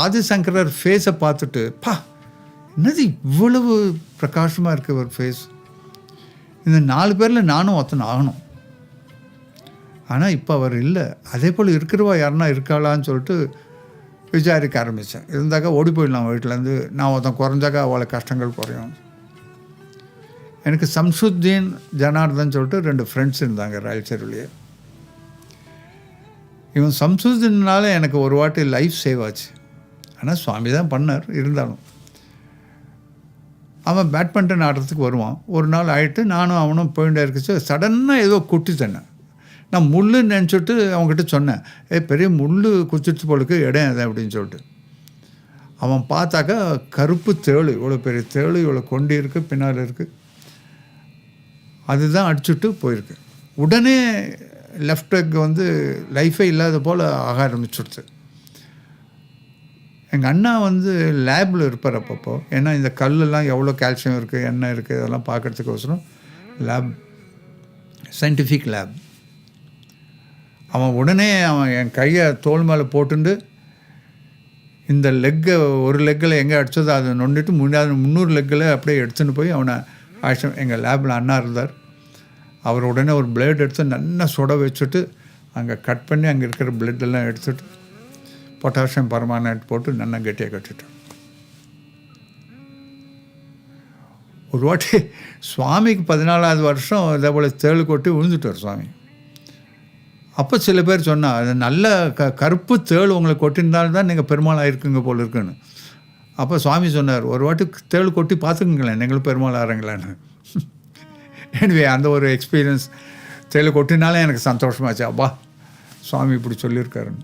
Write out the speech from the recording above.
ஆதிசங்கரர் ஃபேஸை பார்த்துட்டு, பா என்னது இவ்வளவு பிரகாசமாக இருக்குது ஒரு ஃபேஸ், இந்த 4 பேரில் நானும் ஒருத்தன் ஆகணும். ஆனால் இப்போ அவர் இல்லை. அதே போல் இருக்கிறவா யாருன்னா இருக்காளான்னு சொல்லிட்டு விசாரிக்க ஆரம்பித்தேன். இருந்தாக்கா ஓடி போயிடலாம் வீட்டிலேருந்து, நான் ஒருத்தன் குறைஞ்சாக்கா அவளை கஷ்டங்கள் குறையும். எனக்கு சம்சுத்தீன் ஜனார்தன் சொல்லிட்டு 2 ஃப்ரெண்ட்ஸ் இருந்தாங்க ராயல்சேரிலேயே. இவன் சம்சுத்தீனால எனக்கு ஒரு வாட்டி லைஃப் சேவ் ஆச்சு. ஆனால் சுவாமி தான் பண்ணார். இருந்தாலும் அவன் பேட்மிண்டன் ஆடுறதுக்கு வருவான். ஒரு நாள் ஆகிட்டு நானும் அவனும் போயிட்டே இருக்குச்சு, சடனாக ஏதோ குட்டி தண்ணேன். நான் முள்ளுன்னு நினச்சிட்டு அவங்ககிட்ட சொன்னேன், பெரிய முள் குச்சிட்டு போலுக்கு இடம் எதை அப்படின்னு சொல்லிட்டு. அவன் பார்த்தாக்கா கருப்பு தேளு, இவ்வளோ பெரிய தேளு, இவ்வளோ கொண்டி இருக்குது, பின்னால் இருக்குது. அதுதான் அடிச்சுட்டு போயிருக்கு. உடனே லெஃப்ட் லெக் வந்து லைஃபே இல்லாத போல் ஆக ஆரம்பிச்சுடுது. எங்கள் அண்ணா வந்து லேபில் இருப்பார் அப்பப்போ. ஏன்னா இந்த கல்லெல்லாம் எவ்வளோ கால்சியம் இருக்குது, என்ன இருக்குது, இதெல்லாம் பார்க்குறதுக்கோசரம் லேப், சயின்டிஃபிக் லேப். அவன் உடனே என் கையை தோல் மேலே போட்டுண்டு இந்த லெக்கை ஒரு லெக்கில் எங்கே அடித்ததோ அதை நொண்டிட்டு 300 லெக்கில் அப்படியே எடுத்துன்னு போய் அவனை ஆக்ஷன். எங்கள் லேபில் அண்ணா இருந்தார். அவர் உடனே ஒரு பிளேட் எடுத்து நல்லா சுட வச்சுட்டு அங்கே கட் பண்ணி அங்கே இருக்கிற பிளட்டெல்லாம் எடுத்துட்டு பொட்டாசியம் பர்மானேட் போட்டு நல்லா கெட்டியாக கட்டிட்டோம். ஒரு வாட்டி சுவாமிக்கு 14வது வருஷம் இதே போல் தேள் கொட்டி விழுந்துட்டார் சுவாமி. அப்போ சில பேர் சொன்னால், அது நல்ல கருப்பு தேள் உங்களை கொட்டியிருந்தால்தான் தான் நீங்கள் பெருமாள் ஆகிருக்குங்க போல் இருக்குன்னு. அப்போ சுவாமி சொன்னார், ஒரு வாட்டி தேள் கொட்டி பார்த்துக்குங்களேன், நீங்களும் பெருமாள் ஆகிறீங்களான்னு. எனவே அந்த ஒரு எக்ஸ்பீரியன்ஸ் தேள் கொட்டினாலே எனக்கு சந்தோஷமாச்சு. அப்பா சுவாமி இப்படி சொல்லியிருக்காருன்னு.